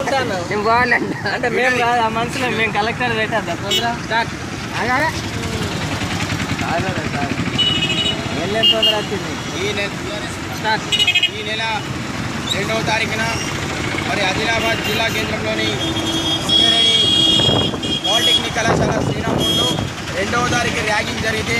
నేను బాగాలంట అంటే మేము కాదు ఆ మనసులో మేము కలెక్టర్ పెట్టేద్దాం తొందర వెళ్ళే తొందర వచ్చింది ఈ నెల 2వ తారీఖున మరి ఆదిలాబాద్ జిల్లా కేంద్రంలోని సింగరేణి పాలిటెక్నిక్ కళాశాల శ్రీరాముల్లో 2వ తారీఖు ర్యాగింగ్ జరిగితే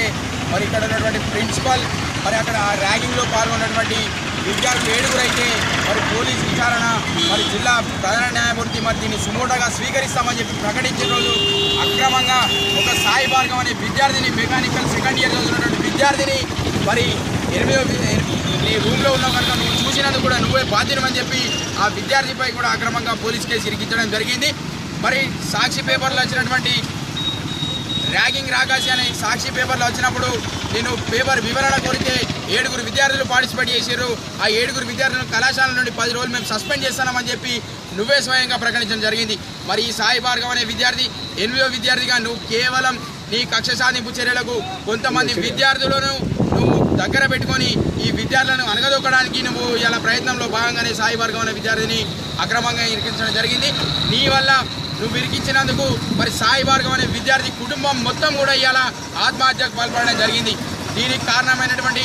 మరి ఇక్కడ ఉన్నటువంటి ప్రిన్సిపల్ మరి అక్కడ ఆ ర్యాగింగ్లో పాల్గొన్నటువంటి విద్యార్థులు 7గురు అయితే మరి పోలీస్ విచారణ మరి జిల్లా ప్రధాన న్యాయమూర్తి మరి దీన్ని సుమోటోగా స్వీకరిస్తామని చెప్పి ప్రకటించిన రోజు అక్రమంగా ఒక సాయి భార్గవ్ అనే విద్యార్థిని మెకానికల్ సెకండ్ ఇయర్ చదువుతున్నటువంటి విద్యార్థిని మరి 8వ నీ రూమ్లో ఉన్న కనుక నువ్వు చూసినందుకు కూడా నువ్వే బాధ్యుడమని చెప్పి ఆ విద్యార్థిపై కూడా అక్రమంగా పోలీస్ కేసు ఇరికించడం జరిగింది. మరి సాక్షి పేపర్లో వచ్చినటువంటి ర్యాగింగ్ రాకాసి అనే సాక్షి పేపర్లో వచ్చినప్పుడు నేను పేపర్ వివరణ కోరితే 7గురు విద్యార్థులు పార్టిసిపేట్ చేశారు. ఆ 7గురు విద్యార్థులను కళాశాల నుండి 10 రోజులు మేము సస్పెండ్ చేస్తామని చెప్పి నువ్వే స్వయంగా ప్రకటించడం జరిగింది. మరి ఈ సాయి భార్గవ్ అనే విద్యార్థి 8వ విద్యార్థిగా నువ్వు కేవలం నీ కక్ష సాధింపు చర్యలకు కొంతమంది విద్యార్థులను నువ్వు దగ్గర పెట్టుకొని ఈ విద్యార్థులను అనగదొక్కడానికి నువ్వు ఇలా ప్రయత్నంలో భాగంగానే సాయి భార్గవ్ అనే విద్యార్థిని అక్రమంగా ఇరికించడం జరిగింది. నీ వల్ల నువ్వు ఇరికించినందుకు మరి సాయి భార్గవ్ అనే విద్యార్థి కుటుంబం మొత్తం కూడా ఇవాళ ఆత్మహత్యకు పాల్పడడం జరిగింది. దీనికి కారణమైనటువంటి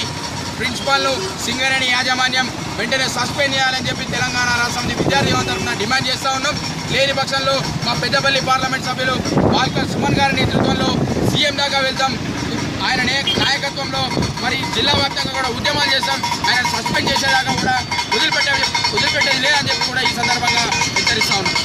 ప్రిన్సిపాల్ను సింగరేణి యాజమాన్యం వెంటనే సస్పెండ్ చేయాలని చెప్పి తెలంగాణ రాష్ట్రం విద్యార్థి తరఫున డిమాండ్ చేస్తూ ఉన్నాం. లేని పక్షంలో మా పెద్దపల్లి పార్లమెంట్ సభ్యులు వాల్కర్ సుమన్ గారి నేతృత్వంలో సీఎం దాకా వెళ్తాం. ఆయన నాయకత్వంలో మరి జిల్లా వ్యాప్తంగా కూడా ఉద్యమాలు చేస్తాం. ఆయన సస్పెండ్ చేసేదాకా కూడా వదిలిపెట్టేది లేదని చెప్పి కూడా ఈ సందర్భంగా హెచ్చరిస్తా ఉన్నాం.